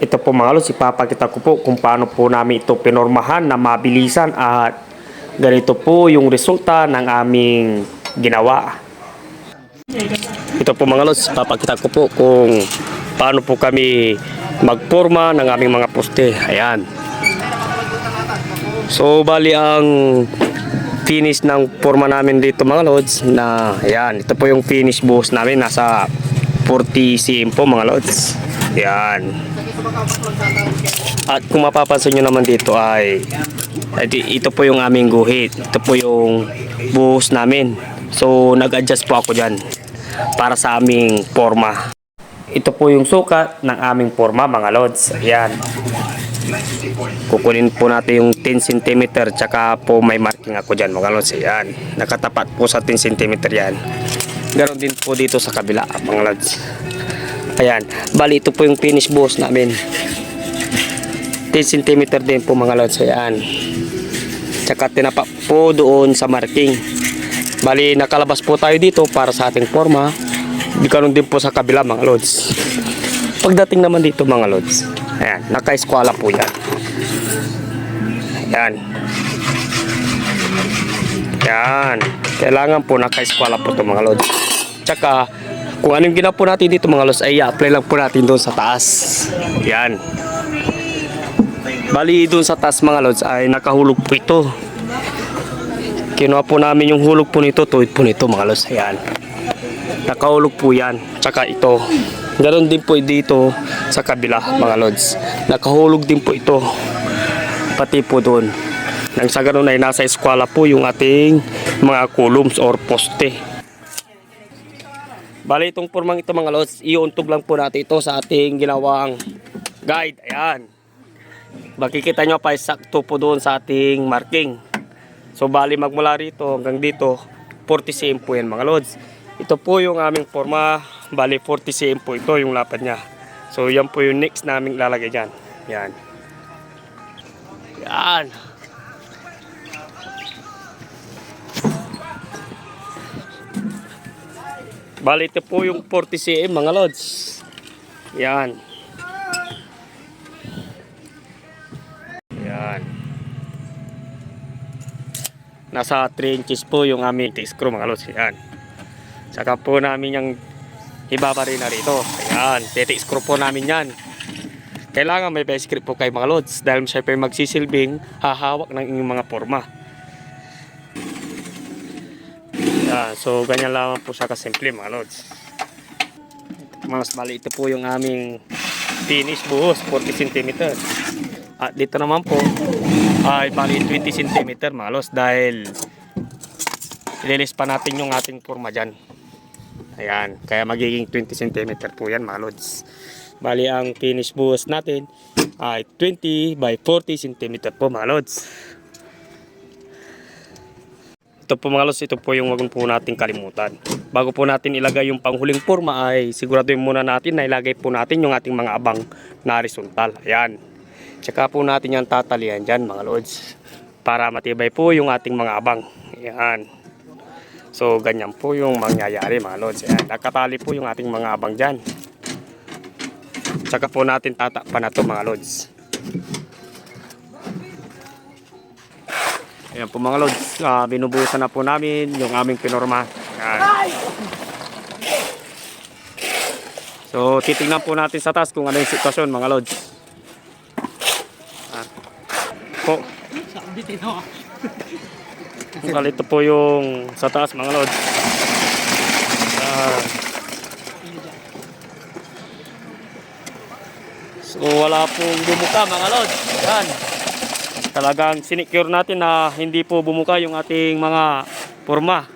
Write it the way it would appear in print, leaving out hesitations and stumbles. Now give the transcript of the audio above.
Ito po mga lods, ipapakita ko po kung paano po namin ito pinormahan na mabilisan at ganito po yung resulta ng aming ginawa. Ito po mga lods, ipapakita ko po kung paano po kami magporma ng aming mga poste. Ayan. So bali ang finish ng forma namin dito mga lods na ayan, ito po yung finish buhos namin, nasa 40 cm po mga lods. Ayan. At kung mapapansin nyo naman dito ay ito po yung aming guhit, ito po yung buhos namin. So nag-adjust po ako dyan para sa aming forma. Ito po yung sukat ng aming forma mga lods. Ayan. Kukunin po natin yung 10 cm tsaka po may marking ako dyan mga lods. Ayan. Nakatapat po sa 10 cm yan. Ganon din po dito sa kabila mga lods. Ayan. Bali ito po yung finish buhos namin. 10 cm din po mga lods. Ayan. Tsaka tinapak po doon sa marking. Bali nakalabas po tayo dito para sa ating forma. Ganon din po sa kabila mga lods. Pagdating naman dito mga lods, ayan, naka-eskwala po yan. Ayan. Ayan. Kailangan po naka-eskwala po ito mga lods. Tsaka kung anong ginawa po natin dito mga lods ay i-apply lang po natin doon sa taas. Ayan. Bali doon sa taas mga lods ay nakahulog po ito. Kinuha po namin yung hulog po nito, tuwid po nito mga lods. Ayan. Nakahulog po yan. Tsaka ito. Ganon din po dito sa kabila mga lods. Nakahulog din po ito. Pati po doon. Nang sa ganon ay nasa eskwala po yung ating mga columns or poste. Bali itong formang ito mga lods, iuntog lang po natin ito sa ating ginawang guide. Ayan. Makikita nyo pa sakto po doon sa ating marking. So bali magmula rito hanggang dito 40 cm po yan mga lods. Ito po yung aming forma. Bali 40 cm po ito yung lapad niya. So yan po yung next naming lalagay dyan. Yan. Yan. Bali ito po yung 40 cm mga lods. Yan. Yan. Nasa 3 inches po yung aming screw mga lods. Yan. Saka po namin yung ibaba rin na rito. Ayan, titik screw po namin yan. Kailangan may base grip po kayo mga lods dahil syempre magsisilbing hahawak ng inyong mga forma. Ayan, so ganyan lamang po siya kasimple mga lods. Mas bali ito po yung aming finish buhos 40 cm. At dito naman po ay bali 20 cm mga lods dahil ililis pa natin yung ating forma dyan. Ayan, kaya magiging 20 cm po yan mga lods. Bali ang finish buhos natin ay 20 by 40 cm po mga lods. Ito po mga lods, ito po yung wag po natin kalimutan. Bago po natin ilagay yung panghuling forma ay siguraduhin muna natin na ilagay po natin yung ating mga abang na horizontal. Ayan. Tsaka po natin yan tatalian dyan mga lods para matibay po yung ating mga abang. Ayan. So ganyan po yung mangyayari mga lods. Ayan, nakatali po yung ating mga abang dyan. Tsaka po natin tatakpan na ito mga lods. Ayan po mga lods, binubuhusan na po namin yung aming pinorma. Ayan. So titignan po natin sa taas kung ano yung sitwasyon mga lods. Po. Ito po yung sa taas mga lods. So wala pong bumuka mga lods. Yan. Talagang sinicure natin na hindi po bumuka yung ating mga forma.